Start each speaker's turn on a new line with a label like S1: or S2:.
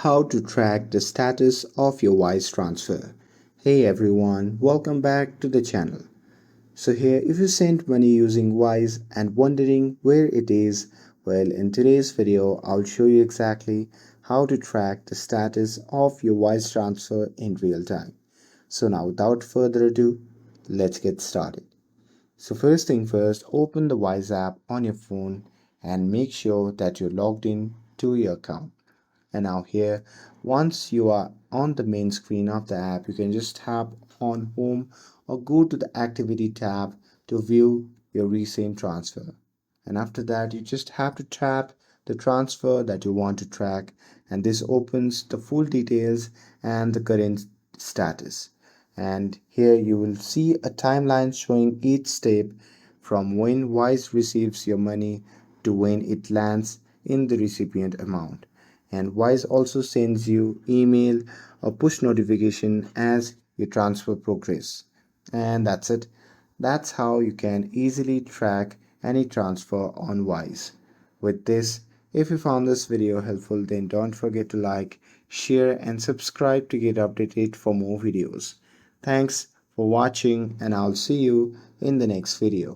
S1: How to track the status of your Wise transfer. Hey everyone, welcome back to the channel. So here, if you sent money using Wise and wondering where it is, well, in today's video I'll show you exactly how to track the status of your Wise transfer in real time. So now without further ado, let's get started. So first thing first, open the Wise app on your phone and make sure that you're logged in to your account. And now here, once you are on the main screen of the app, you can just tap on home or go to the activity tab to view your recent transfer. And after that, you just have to tap the transfer that you want to track, and this opens the full details and the current status. And here you will see a timeline showing each step from when Wise receives your money to when it lands in the recipient amount. And Wise also sends you email or push notification as your transfer progress. And that's it. That's how you can easily track any transfer on Wise. With this, if you found this video helpful, then don't forget to like, share and subscribe to get updated for more videos. Thanks for watching and I'll see you in the next video.